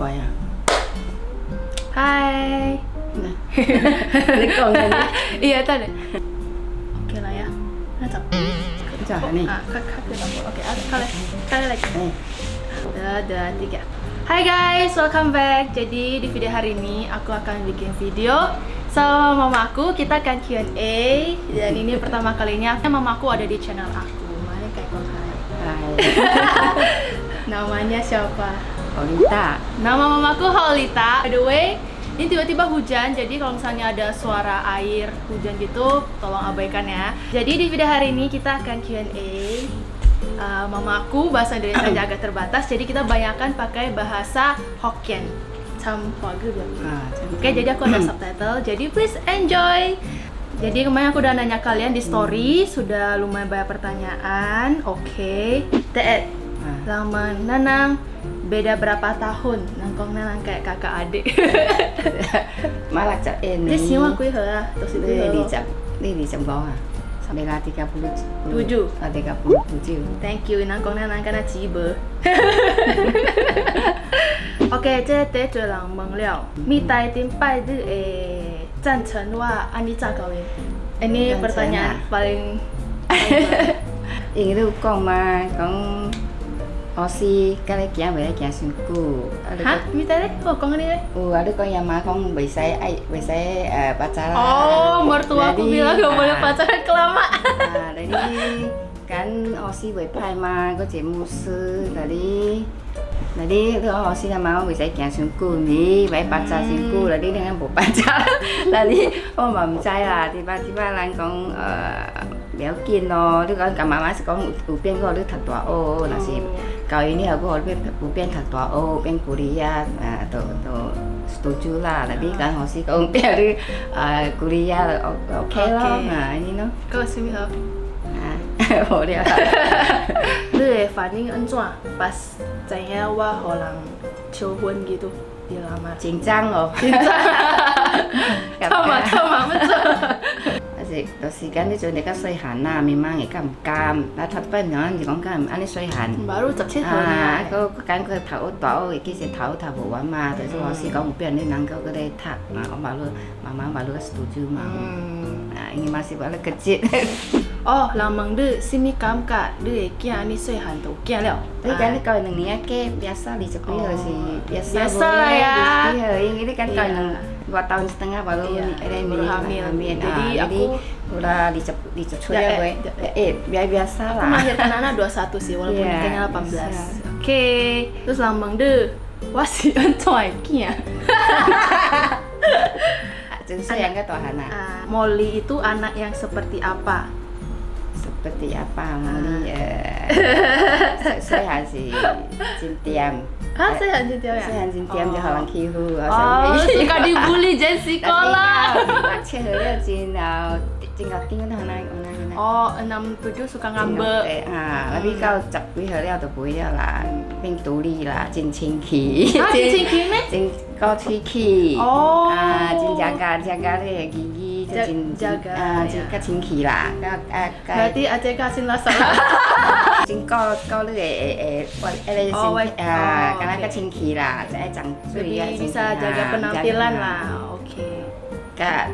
coi à. Hai. Nah. Lấy con này nhé. Iya tadi. Oke lah ya. Nah, Chào nih. Oke, kali lagi. Nih. Udah, 3. Hai guys, welcome back. Jadi di video hari ini aku akan bikin video sama mama aku. Kita akan Q&A. Dan ini pertama kalinya mama aku ada di channel aku. Mana kayak kau hai. Hai. Namanya siapa? Olita. Nama mamaku Holita. By the way, ini tiba-tiba hujan, jadi kalau misalnya ada suara air hujan gitu, tolong abaikan ya. Jadi di video hari ini kita akan Q&A. Mamaku bahasa Indonesia agak terbatas, jadi kita banyakkan pakai bahasa Hokkien. Oke, jadi aku ada subtitle, jadi please enjoy. Jadi kemarin aku udah nanya kalian di story, sudah lumayan banyak pertanyaan. Oke. Teet, lama Nanang beda berapa tahun? Nangkong Nanang kayak kakak adik. Malah chặt em Dia siapa kui hela? Terus itu đi chậm gõ à. Đây là 37. 37. Thank you, Nangkong Nanang kana cibe. Oke, 这第最人问了，咪带点拜日诶赞成ว่าอันนี้จากเขาเอง Ini pertanyaan paling Ini tu con mà con Aussie cái này kia về kia xuyên cu. Hah? Minta deh, kok con ini deh? Ada con yang mah con bị say pacaran. Oh, mertua aku bilang gak boleh pacaran kelamaan. Nah, jadi kan Aussie với pai mà có chị mua sư là đi Aussie là mau bị say kia xuyên cu đi, vậy pacaran xuyên cu là đi dengan bộ pacaran là đi con mà không say là tiba-tiba là con béo kiên nó, đứa con cả má sẽ có ủ biên có đứa thật tỏa ô là gì kalau ini aku harus bukan thật tỏa ô bên Korea tổ setuju lah tadi kan Aussie kalau biar di Korea ok lah nah ini no Kau sih hả? boleh Lu phản ứng ấn zoa pas saya wa orang求婚gitu dilamar. Cincang loh. Sama betul. Thì cái này chúng ta xoay hẳn là mình mang cái cam đã thật bên nó thì con cam anh ấy xoay hẳn Baru chập chết rồi nè. có cái thảo tỏ cái sẽ thảo bộ quá mà tại sao họ sẽ có một bên nên năng cái đây thật mà ông bảo luôn mà bảo luôn setuju mà ini masih bảo là kecil. Oh, lamang de simi kam ka de kia ni xoay hẳn tu kia leo. Tapi kan kalau yang ni ke biasa di sekolah sih biasa lah ya. Ini kan kalau 2 tahun setengah baru hamil. Jadi aku udah dicep ya biasa lah. Aku melahirkan anak 21 sih walaupun nikahnya 18. Oke. Terus lambang de wasi encoy kia. Saya yang kata anak. Molly itu anak yang seperti apa? Seperti apa Molly? Saya si Cintiam. Saya Cintiam ya? Saya Cintiam dia orang Kihu. Oh, suka dibully jadi sekolah. Ceweknya tinggal anak. Oh, 67 suka ngambek. Tapi kalau cak bihariau tu boleh lah, ping tuli lah, jin cingki. Jin cingki ni? Jin kau cingki. Oh. Jin jaga le gigi, jin jaga. Jin ka cingki lah. Berarti Aceh kasih salah. Jin kau le karena ka cingki lah, saya jang. Jadi bisa jaga penampilan lah. Oke.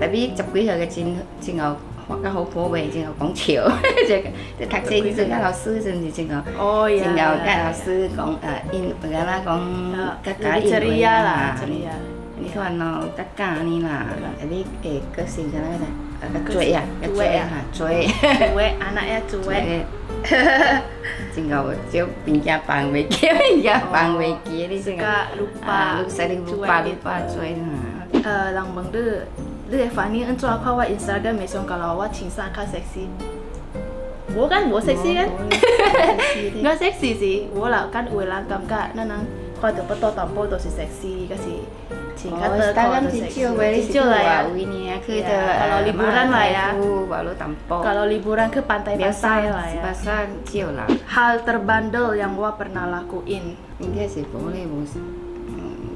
Tapi cak bihariau jin hoặc cái hộp phố về trên cổng chiều thạc sĩ thì các lão sư thì trên các lão sư còn in cái là còn các cái ceria lah ini kan tất cả này là cái cái gì cái này cái chuối anaknya cuek trên ngầu chiếu bình gia bằng về kia đi trên lupa chuối lang bang de Lu phản ứng ấn cho qua Instagram mấy xong kalau wa chính xác khá sexy. Bố kan bố sexy kan? Nggak sexy sih. Bố là kan ulang kam ka nanang kau tu foto tampo tu si sexy kasih. Instagram sih lah ya. Kalau liburan lah ya. Baru tampo. Kalau liburan ke pantai-pantai lah ya. Biasa chill lah. Hal terbandel yang wa pernah lakuin. Enggak sih boleh bos.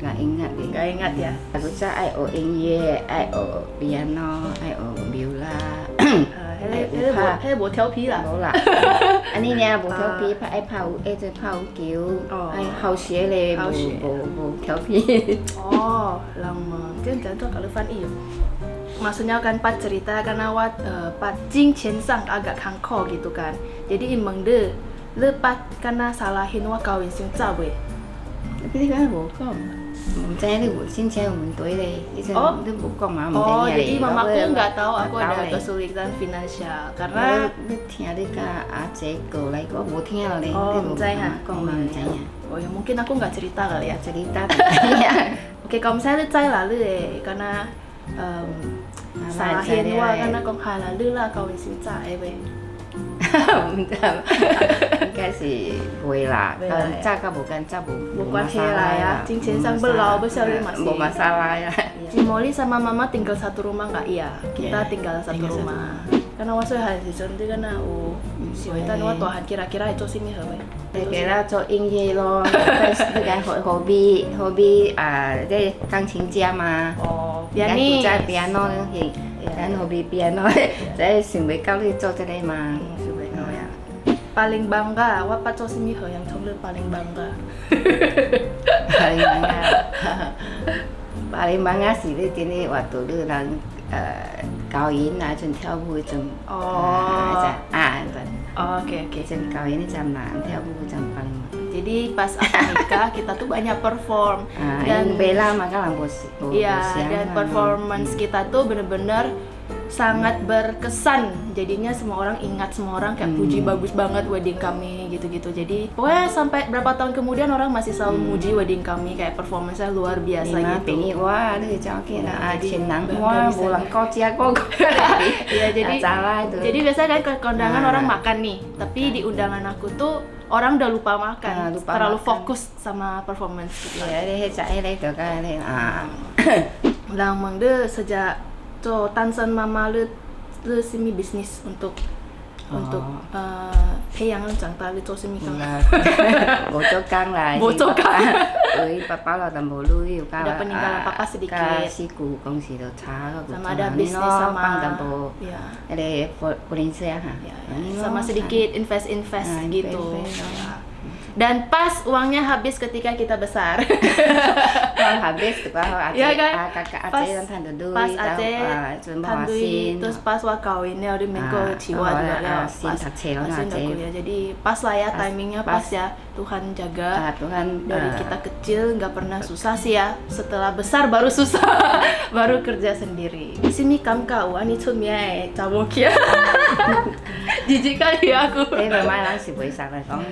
Gak ingat ya. Aku cak ai ở音乐, ai ở piano, ai ở viola. 迄无调皮啦。无啦，安尼尔无调皮，爱拍有爱做拍有球，爱好学咧，无调皮。Oh, lama. Jangan tuh kalau Fan iyo. Maksudnya kan Pat cerita karena Pat Jing Chen Sang agak kangko gitu kan. Jadi emang deh, lepat karena salahin wa kawin sing cawe. Tapi dia kan vô講，唔知你先前有問對咧，以前你無講嘛，唔知 Oh, 嘢 jadi mamaku nggak tahu aku Nggak ada tahu, kesulitan finansial 你 karena 聽你甲阿姐過嚟講無聽咯咧， Oh, 你無 唔知啊 講嘛唔知啊， oh ya mungkin aku nggak cerita kali ya. cerita Oke, kalau misalnya lu cai lalu deh, karena salahin wa karena kong halalu lah kawin sing cawe we. 唔知，應該是會啦，跟渣甲無跟渣無 Bukan helai ya, Jing Chen Sang belau besar masih. 冇masalah ya. Cimoli sama mama tinggal satu rumah nggak? Iya, kita tinggal satu rumah. Karena waktu hari itu kan siapa tahu Tuhan kira-kira itu sini apa? Kira 做音樂咯，那個hobby 即係鋼琴家嘛。 Oh, 而家 pianis. 在 piano 係，咱 hobby piano 即係想要教你做這個嘛，想要教呀。 Paling bangga, Wapat Sosimi He yang Chongli paling bangga. paling bangga是你今日話到你人教演啊，陣跳舞陣Oke.陣教演陣難跳舞陣paling Jadi pas aku nikah kita tuh banyak perform dan Bella maka lang iya, dan performance kita tuh bener-bener sangat berkesan. Jadinya semua orang ingat, semua orang kayak puji bagus banget wedding kami gitu-gitu. Jadi pokoknya sampai berapa tahun kemudian orang masih selalu muji wedding kami, kayak performance-nya luar biasa gitu. Wah, ini joki lah, cinang wah, bulan kocak kok. Iya, jadi biasanya kan ke kondangan orang makan nih, tapi di undangan aku tuh orang udah lupa makan, terlalu fokus sama performance gitu. Iya, dia cai lagi tuh kan, Lang mangde sejak Tansan mama lu semi bisnis untuk培养长大你做什么工？冇做工啦，冇做工，佢爸爸啦就冇旅遊㗎， ada peninggalan papa sedikit， 事故公司就差個 sama ada bisnis sama ya, ada polisi ya, sama sedikit invest gitu. Dan pas uangnya habis ketika kita besar. Habis tuh kalau ya kan? kakak Aceh dan tante Dui, pas Aceh tante Dui, terus pas kawinnya udah minggu Ciwa juga ya, pas kuliah. Jadi pas lah ya timingnya pas ya, Tuhan jaga. Tuhan dari kita kecil nggak pernah susah sih ya, setelah besar baru susah, baru kerja sendiri. Sini kam kau ani chunmia cawokia. Jijik kali aku. Memang langsung bisa langsung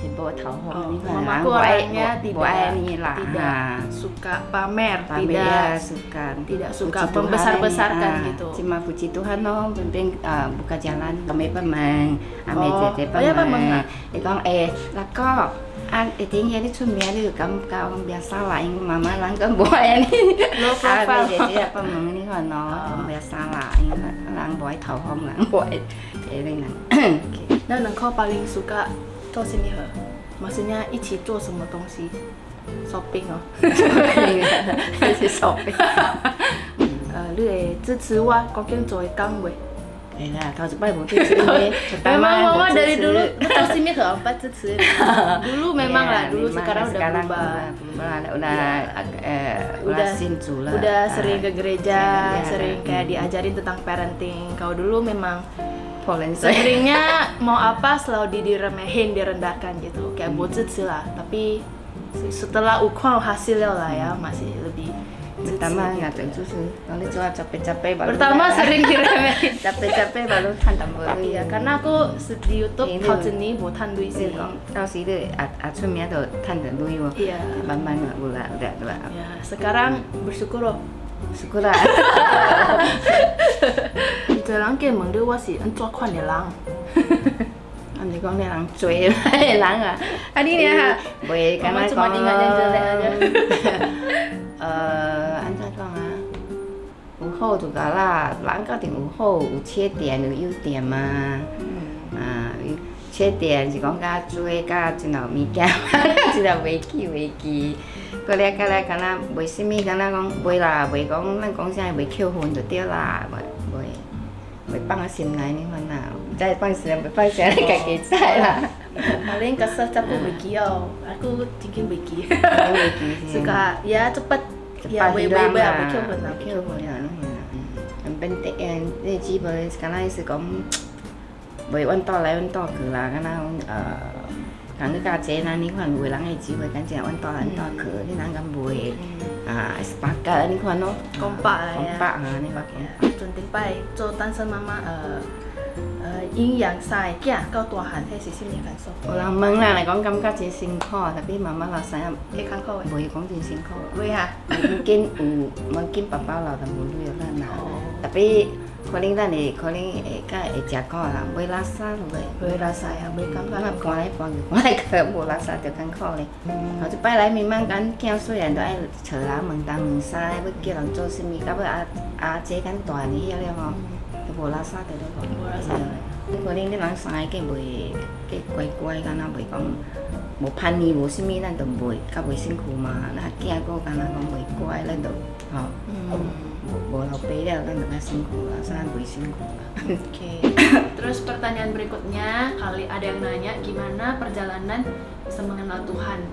Mamaku orangnya tidak suka pamer, tidak suka membesar-besarkan gitu. Cuma puji Tuhan no, penting buka jalan kami pemeng, ame jadi pemeng. Itu lah kok tiếng nghe đi xuân mẹ đi cầm cao biasa lah, yang mama lang kan buat ni. Low profile. Jadi apa meng ni kan no, biasa lah, lang buat tahu hong lang buat, jadi nang. Nah, engkau paling suka 做什么？ maksudnya 一起做什么东西 ？shopping 哦，是 shopping。你會支持我究竟做嘅工未？ lah, tahun sebelum mau支持你。 Memang mama dari dulu betul sih nih keempat支持。Dulu memang lah, dulu sekarang udah berubah. Udah sincu lah. Udah sering ke gereja, sering kayak diajarin tentang parenting. Kalau dulu memang seringnya mau apa selalu diremehin, direndahkan gitu, kayak buat lah. Tapi setelah ukuran hasilnya lah ya masih lebih. Pertama nggak tentu kalau cuma capek-capek baru. Pertama sering diremehin, capek-capek baru tantam baru. Iya, karena aku di YouTube tahu jenis buat tandu isi. Tahu sih itu acumnya tuh tantam dulu. Iya. Bang udah. Ya, sekarang bersyukur loh. Syukur lah. 这人给问你我是安怎款的人？你講你人追人啊？你呢？袂咁樣講。安怎講啊？有好就講啦，人家定有好，有缺點有優點嘛。缺點是講甲追甲真有物件，真有袂記。過來，敢若袂啥物，敢若講袂啦，袂講咱講啥袂扣分就對啦，袂。袂放喺心内呢款啦，再放时袂放时你家己知啦。 Paling kesel aku pergi aku tinggal pergi. 袂记是。 Suka ya cepat ya Cepat baik-baik hilang aku lah. coba Kêu ya.很本地你只无敢若是讲袂阮倒来阮倒去啦，敢若讲你家姐那你看有个人会只会敢正阮倒来阮倒去，你人敢袂sepakat你看咯。 kompak lah ya. Kompak ni pak kompak. 准定拜做单身妈妈营养晒囝到大汉，迄是什么感受？有人问啦，来讲感觉真辛苦，特别妈妈老三也会艰苦的，袂讲真辛苦。会哈。要紧有，要紧爸爸老就无累咱啦。哦。特别可能咱会甲会食苦啦，袂拉撒落来。袂拉晒啊，袂感觉咱搬来搬去，搬来去无拉撒就艰苦咧。后一摆来面慢讲囝细汉都爱找人问东问西，要叫人做啥物，到尾阿姐敢大呢了吼，就无拉撒就咧无。无拉撒。可能你人三个计袂计乖乖，敢若袂讲无叛逆，无啥物，咱就袂较袂辛苦嘛。那囝个敢若讲袂乖，咱就吼。无老爸了，咱就较辛苦啦，咱袂辛苦啦。Oke. Terus pertanyaan berikutnya, kali ada yang nanya gimana perjalanan bisa mengenal Tuhan.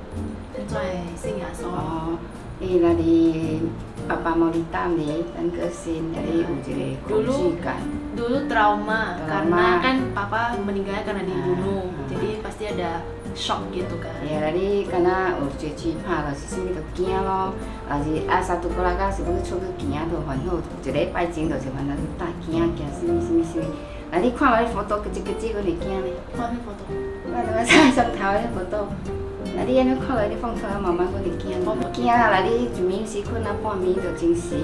Sesuai sing ya so. 哦，伊那里爸爸冇哩担哩，咱个心那里有一个恐惧感。 Dulu trauma, Trauma. karena kan papa meninggalnya karena dibunuh. Jadi pasti ada shock gitu kan. 伊那里敢若有一惧怕，就是啥物就惊咯，啊是三拄过来甲是要出去行就烦恼，一礼拜前就是烦恼大惊惊啥物啥物啥物。啊你看我迄佛陀一个阮会惊呢， Mana foto? 我他妈上头迄佛陀。 那你安尼看来，你放出来慢慢，我就惊，惊啦！你一暝时困啊半暝就精神，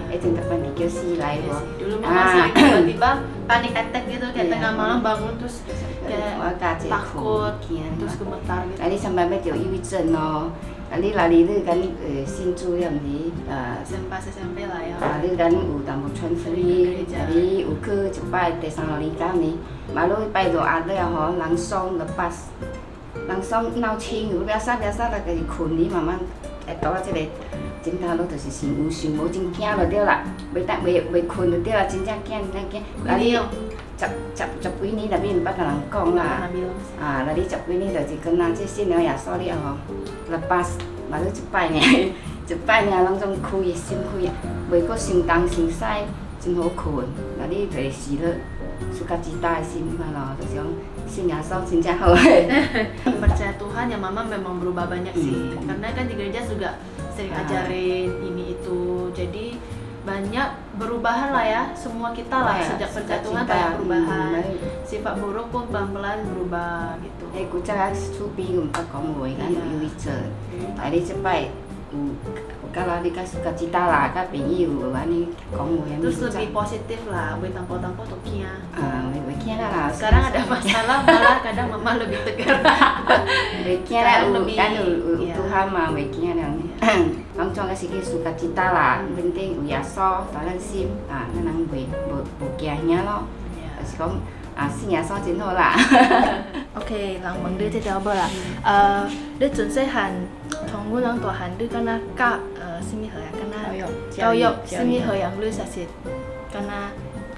一阵特别你叫死来无？ Dulu mama sering tiba-tiba panic attack gitu kayak Iya. tengah malam bangun terus kayak 我家姐 takut 惊。 terus gemetar gitu. 啊，你上班要着抑郁症咯，啊你若你敢信主了毋是SMP lah ya. 啊你敢有淡薄传福音，啊你有去一摆第三号年间呢，马路拜着压了吼，人爽就巴。 人爽闹清，有了啥了啥，来家己困，你慢慢会倒啊，即个枕头落就是想有想无真惊就对啦，袂困就对啦，真正惊真正惊。啊你十几年内面毋捌甲人讲啦，啊，那你十几年就是跟咱即信了耶稣了吼，来巴嘛你一摆尔，一摆尔拢总开心开，袂阁伤东伤西，真好困。那你就是了。 suka cita sih kalau terus yang sing asal sing hao. Percaya Tuhan ya mama memang berubah banyak sih. Karena kan di gereja juga sering ajarin ini itu. Jadi banyak perubahan lah ya. Semua kita lah sejak percaya Tuhan banyak perubahan. Sifat buruk pun pelan-pelan berubah gitu. Kucing supi untuk kamu kan ini tadi cepat. Kalau dikasih suka cita lah, kan penyu, ani kamu yang terus lebih positif lah, bertampo-tampo tokinya. Begini lah. Sekarang ada masalah, malah kadang mama lebih tegar. Begini lah, kan Tuhan mah begini lah. Kamu cuma kasih suka cita lah, penting Yesus, dalam sim, nang begini loh. Terus kamu xin Yesus真好啦。OK，人問你即條無啦，你準細漢從阮人大漢，你敢若教什麼學啊？敢若教育什麼學樣？你實是敢若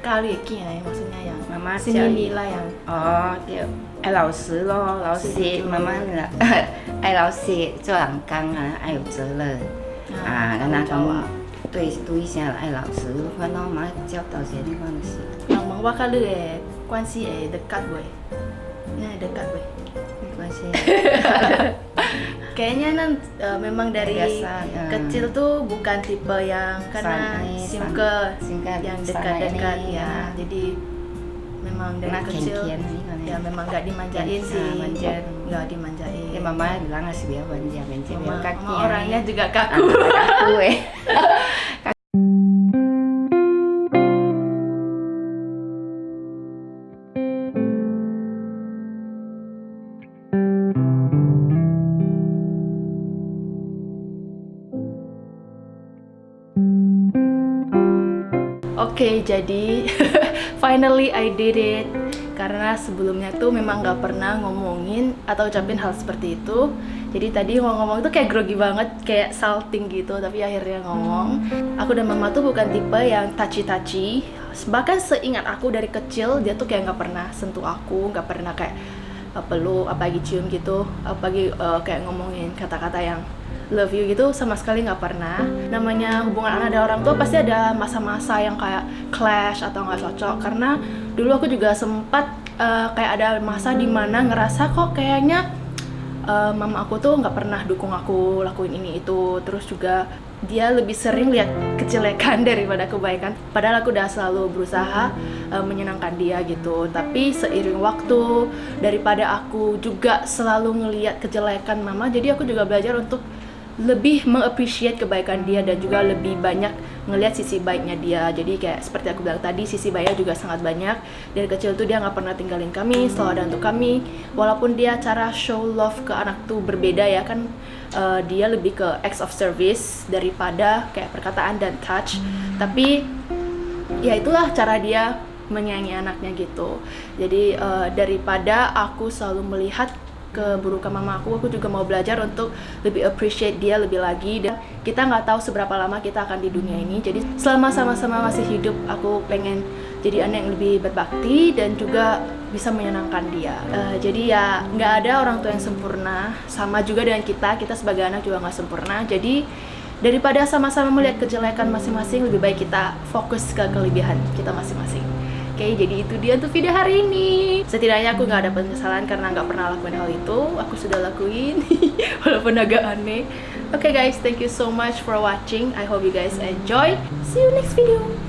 教你的囝的maksudnya yang 妈妈 seni nilai yang 哦，对，爱老师咯，老师妈妈爱老师做人工啊，爱有责任啊，跟他讲对啥爱老师，反正妈教导些地方就是。 yang mengwakil你的關係會dekat weh，ini dekat weh。 Masih Kayaknya nan memang dari biasa, kecil tuh bukan tipe yang karena singkat yang dekat-dekat ya. Jadi memang dari kecil ya memang nggak dimanjain sih, nggak dimanjain. Ya mama bilang ngasih dia manja biar kaki. Mama orangnya juga kaku. Kaku Oke, jadi finally I did it. Karena sebelumnya tuh memang gak pernah ngomongin atau ucapin hal seperti itu. Jadi tadi ngomong itu kayak grogi banget, kayak salting gitu. Tapi akhirnya ngomong. Aku dan mama tuh bukan tipe yang touchy-touchy. bahkan seingat aku dari kecil dia tuh kayak nggak pernah sentuh aku, nggak pernah kayak peluk, apalagi cium gitu, apalagi kayak ngomongin kata-kata yang love you gitu, sama sekali nggak pernah. Namanya hubungan anak dan orang tua pasti ada masa-masa yang kayak clash atau nggak cocok, karena dulu aku juga sempat kayak ada masa dimana ngerasa kok kayaknya mama aku tuh nggak pernah dukung aku lakuin ini itu, terus juga dia lebih sering lihat kejelekan daripada kebaikan, padahal aku udah selalu berusaha menyenangkan dia gitu. Tapi seiring waktu, daripada aku juga selalu ngelihat kejelekan mama, jadi aku juga belajar untuk lebih mengappreciate kebaikan dia dan juga lebih banyak ngelihat sisi baiknya dia. Jadi kayak seperti aku bilang tadi, sisi baiknya juga sangat banyak. Dari kecil tuh dia nggak pernah tinggalin kami, selalu ada untuk kami. Walaupun dia cara show love ke anak tuh berbeda ya kan, dia lebih ke acts of service daripada kayak perkataan dan touch. Tapi ya itulah cara dia menyayangi anaknya gitu. Jadi daripada aku selalu melihat keburukan mama aku juga mau belajar untuk lebih appreciate dia lebih lagi. Dan kita nggak tahu seberapa lama kita akan di dunia ini, jadi selama sama-sama masih hidup aku pengen jadi anak yang lebih berbakti dan juga bisa menyenangkan dia. Jadi ya nggak ada orang tua yang sempurna, sama juga dengan kita sebagai anak juga nggak sempurna. Jadi daripada sama-sama melihat kejelekan masing-masing, lebih baik kita fokus ke kelebihan kita masing-masing. Oke, jadi itu dia untuk video hari ini. Setidaknya aku nggak ada penyesalan karena nggak pernah lakuin hal itu. Aku sudah lakuin, walaupun agak aneh. Oke guys, thank you so much for watching. I hope you guys enjoy. See you next video.